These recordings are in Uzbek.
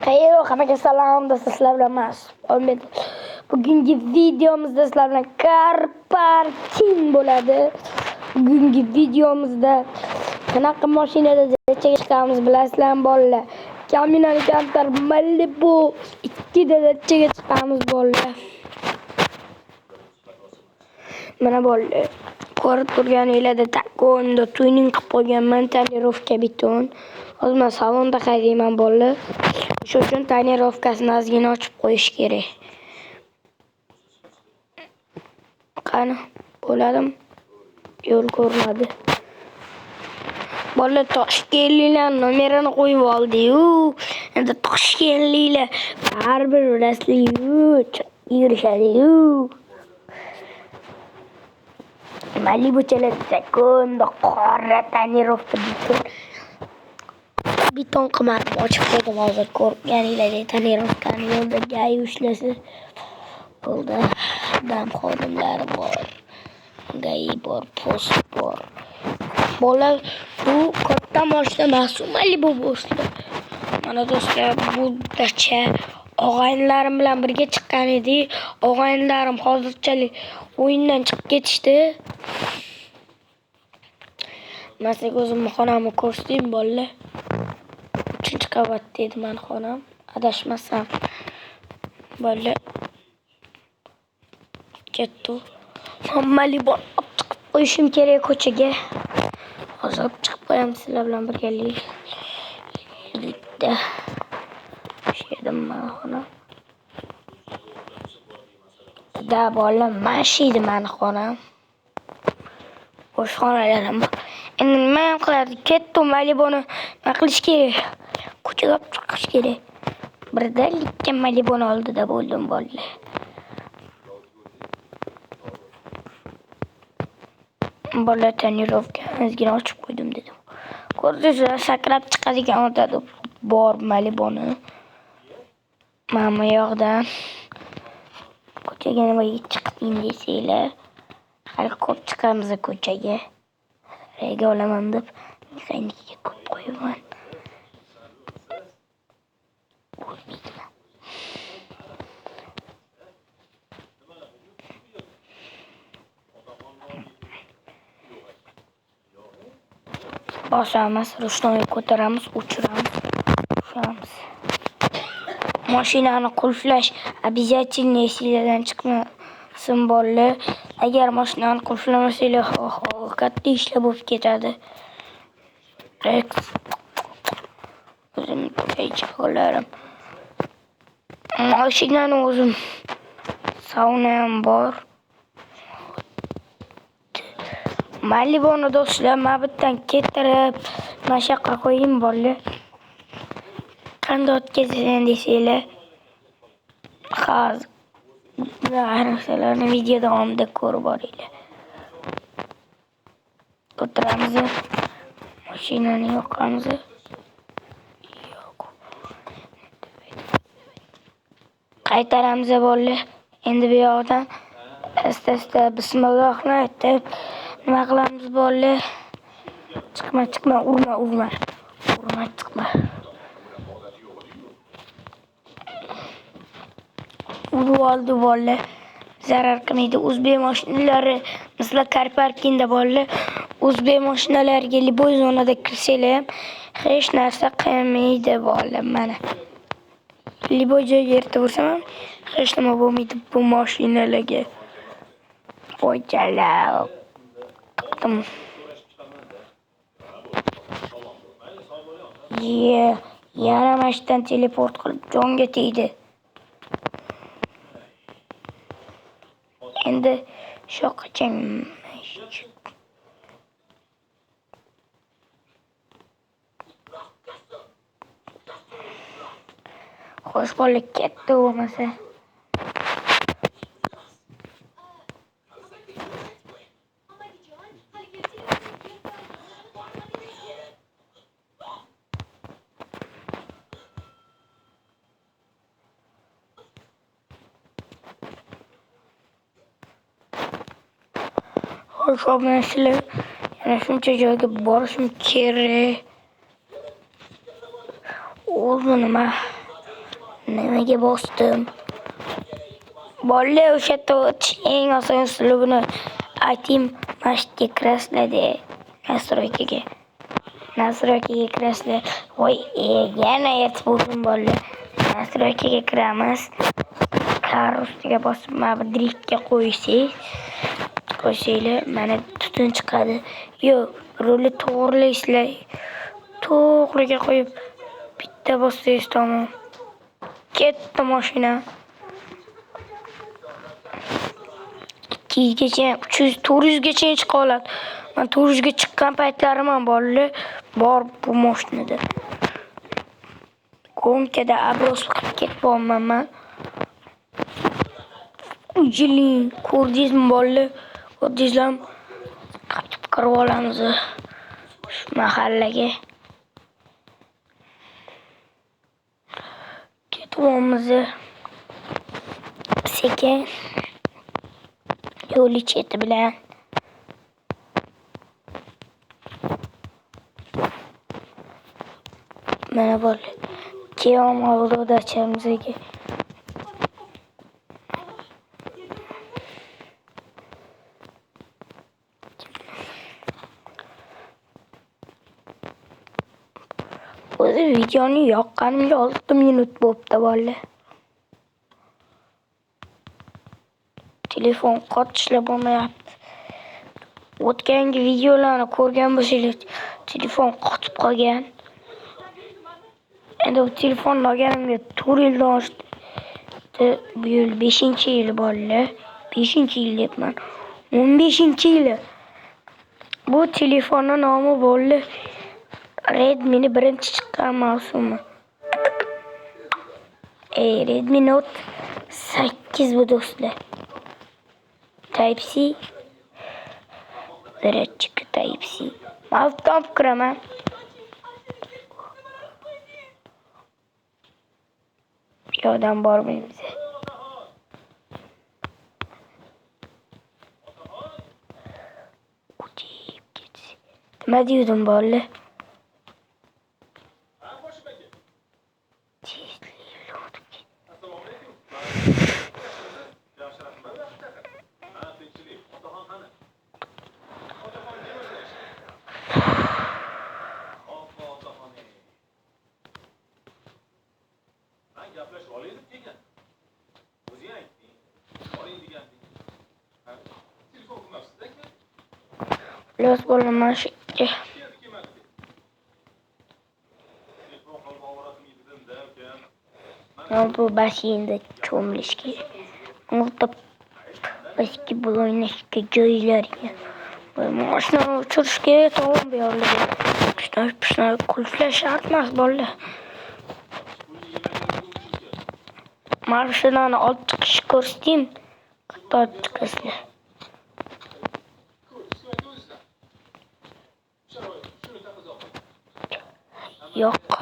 Xayr, hammaga salom do'stlar, sizlar bilan Mas'ud. Bugungi videomizda sizlar bilan karpartin bo'ladi. Bugungi videomizda qanaqa mashinada darajaga chiqamiz bilasizlar bolalar. Kaminani Cantar Malibu 2 darajaga chiqamiz bolalar. Mana bolalar, ko'rib turganingizda takonda tuning qilib qo'yganman, tonirovka beton. Hozir men salonda qarayman bolalar. Shu uchun tonirovkasini ozgina ochib qo'yish kerak. Qani, bo'ladimi? Yo'l ko'rinadi. Bolalar Toshkentliklar nomerini qo'yib oldi-yu. Endi Toshkentliklar baribir bilasizlar-yu, yurishadi-yu. Malibuchalar takonda qora tonirovka beton qilib ochib qo'ydim hozir ko'rganinglardek tonirovkani yo'lda gay ushlasa bo'ldi. Dam xodimlari bor, gay bor, post bor. Bola bu katta mashina Mas'ud Malibu do'stlar. Mana do'stlar, bu dacha og'aynilarim bilan birga chiqqan edik. Og'aynilarim hozirchalik o'yindan chiqib ketishdi. Men sizga o'zimni xonamni ko'rsatayim bolalar. 3-qavatda edi men xonam, adashmasam. Bolalar ketdi. Malibu chiqib qo'yishim kerak ko'chaga. Hozir chiqib qo'yamiz sizlar bilan birgalikda. Shedim men xonam. Da bolalar, mashina men xonam. O'sha xonalar bor. Endi nima ham qiladi? Ketdi Malibuni nima qilish kerak? Ko'chaga chiqish kerak. Birdalikka Malibuni oldida bo'ldim bolalar. Bolalar tonirovkani ozgina ochib qo'ydim dedim. Ko'rdingizlar, sakrab chiqadigan odam bor Malibuni. Mana bu yoqdan ko'chaga nima chiqding desanglar, hali ko'p chiqamiz ko'chaga. Rega olaman deb mexanikaga ko'p qo'yaman. Bosamiz, rushnoni ko'taramiz, o'chiramiz, ushamiz. Mashinani qulflash обязательно esingizdan chiqmasin bolalar. Agar mashinani qulflamasanglar, katta ishlar bo'lib ketadi. O'zim aytisholarim. Mashinani o'zim sauna ham bor. Malibuni do'stlar, men bittan keltirib, mashaqqa qo'ying bolalar. Qanday o'tkazasan desanglar, hozir narsalarni video davomida ko'rib boringlar. O'tiramiz, mashinani yoqamiz. Qaytaramiz bolalar. Endi bu yoqdan asta-asta bismillohni aytib nima qilamiz bolalar? Chiqma, urma. Chiqma. Urib oldi bolalar. Zarar qilmaydi. O'zbek mashinalari, masalan, karparkinda bolalar, o'zbek mashinalariga liboy zonada kirsanglar ham hech narsa qilmaydi bolalar. Mana liboy joyga ertaversam ham hech nima bo'lmaydi bu mashinalarga. Qo'ychalar. Tiqdim. Yana mashinadan teleport qilib jonga tegdi. Endi shoqacha xo'sh bolalar, ketdi bo'lmasa. Xo'sh, obunachilar, yana shuncha joyga borishim kerak. O'zi nima? Nimaga bosdim? Bolla o'sha yerda eng oson uslubini aytayim. Mana shu yerga kirasizlar-da. Nastroykaga kirasizlar. Voy, yana aytib bo'ldim bolla. Nastroykaga kiramiz. Kar ustiga bosib mana bu driftga qo'ysanglar, mana tutun chiqadi. Yo'q, rulni to'g'rilaysizlar. To'g'riga qo'yib bitta bossangiz tamom. Ketdi mashina. 200 gacha, 300, 400 gacha chiqa oladi. Men 400 ga chiqqan paytlarim ham bor bu mashinada. Gonkada abros qilib ketibman men. Ujiling, ko'rdingizmi bolalar? Ko'rdingizlarmi? Qaytib kirib olamiz shu mahallaga. Ketyapmiz. Sekin yo'l cheti bilan. Mana bolalar. Keyin oldi dachamizga. O'zi videoni yoqqanimga 6 minut bo'libdi bolalar. Telefon qat ishlab bo'lmayapti. O'tgangi videolarni ko'rgan bo'lsangiz, telefon qotib qolgan. Endi bu telefonni olganimga 4 yildan oshdi. Bu yil 5-yil bolalar. 5-yil deyapman. 15-yili. Bu telefonning nomi bolalar Redmi birinchi chiqqan mavsumi. Redmi Note 8 bu do'stlar. Type-C. Zarachka Type-C. Maltom kiraman. Yo'dan bormaymiz. Nima dedim bolalar? Los bo'laman shekilli. Bu basseynda cho'milishga. O'rta basketbol o'ynashga joylar. Mashinani uchirishga tamom beriladi. Shunday qulflash shart emas bolalar. Mashinani olib chiqish ko'rsatayim. Qayerda olib chiqasizlar? Yo'q.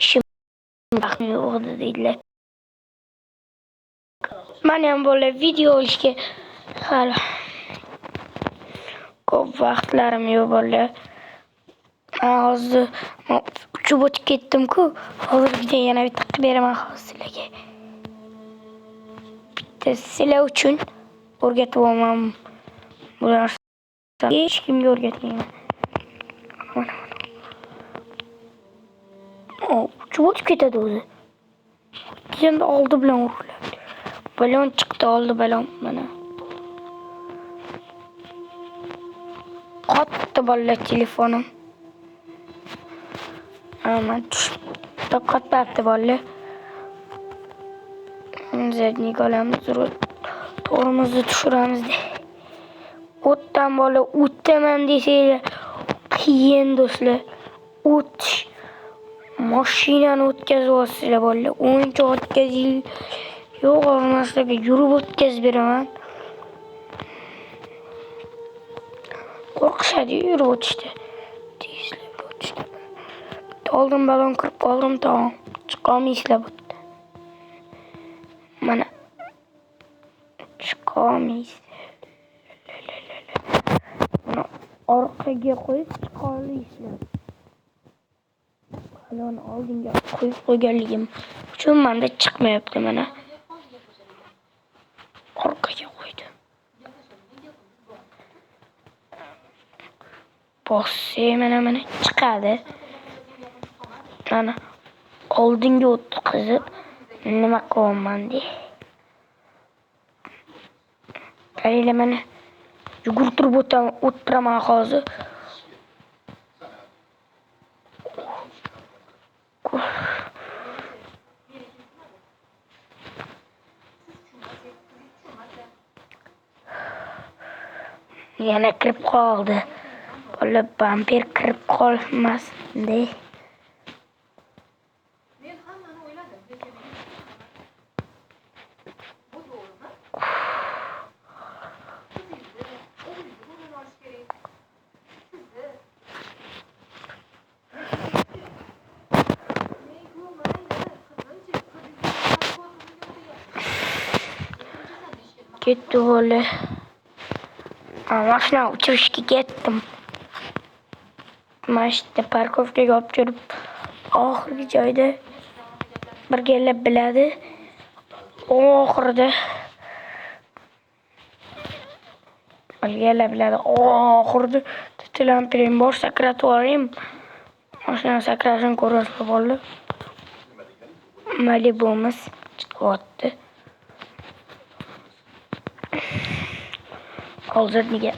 Ishim yo'qdi deydilar. Men ham bolalar video olishga hali ko'p vaqtlarim yo'q bolalar. Hozir uchib o'tib ketdim-ku. Hozirgida yana bitta qilib beraman sizlarga. Bitta sizlar uchun o'rgatyapman. Bular hech kimga o'rgatmayman. Uchib o'tib ketadi o'zi. Endi oldi bilan uriladi. Balon chiqdi, oldi balon mana. Qotdi bolalar telefonim. Aman tushibdi, qotdi bolalar. Zadnik olamiz, to'g'rimizni tushiramiz. O'tdan bola o'taman desanglar qiyin do'stlar. O'tish mashinani o'tkazyapsizlar bolalar. O'ncha o'tkazing. Yo'q, olmaslarga yurib o'tkazib beraman. Qo'rqishadi yurib o'tishda. Tezlik o'tishda. Oldin balon kirib qoldim, tamom. Chiqolmaysizlar bu yerda. Mana chiqolmaysizlar. orqaga qo'yib chiqa olasizlar. Balonni oldinga qo'yib qo'yganligim uchun menda chiqmayapti mana. Orqaga qo'ydim. Bossam mana chiqadi. Mana oldinga o'tkazib nima qilaman de. Qaranglar mana yugurtirib o'tiraman hozir. Yana kirib qoldi. Bola bamper kirib qolmasin de. Ketdi bola. Mashina uchirishga ketdim. Mashina parkovkaga olib kirib, oxirgi joyda birgalab biladi. Oxirida birgalab biladi. Oxirida tilampirim bor, sakratib olayim. Mashina sakrashini ko'rasizlar bolalar. Malibumiz chiqyapti. Hozir nega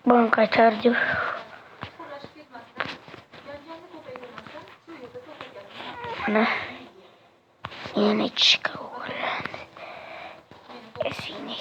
buni qaytardi. Mana yana chiqaveradi. Sviniya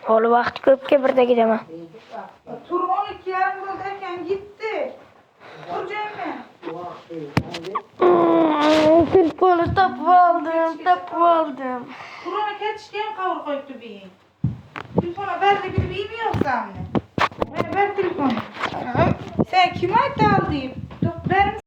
Hali vaqti ko'pga birda gidaman. Tur 12:30 bo'ldi ekan, gitti. Turjaymi? Telefonni topib oldim. Turni ketishga ham qavur qo'yibdi beying. Telefonni berdi bilib yeymi yo'qsamni? Mana ber telefonni. Sen kim aytdi al deb?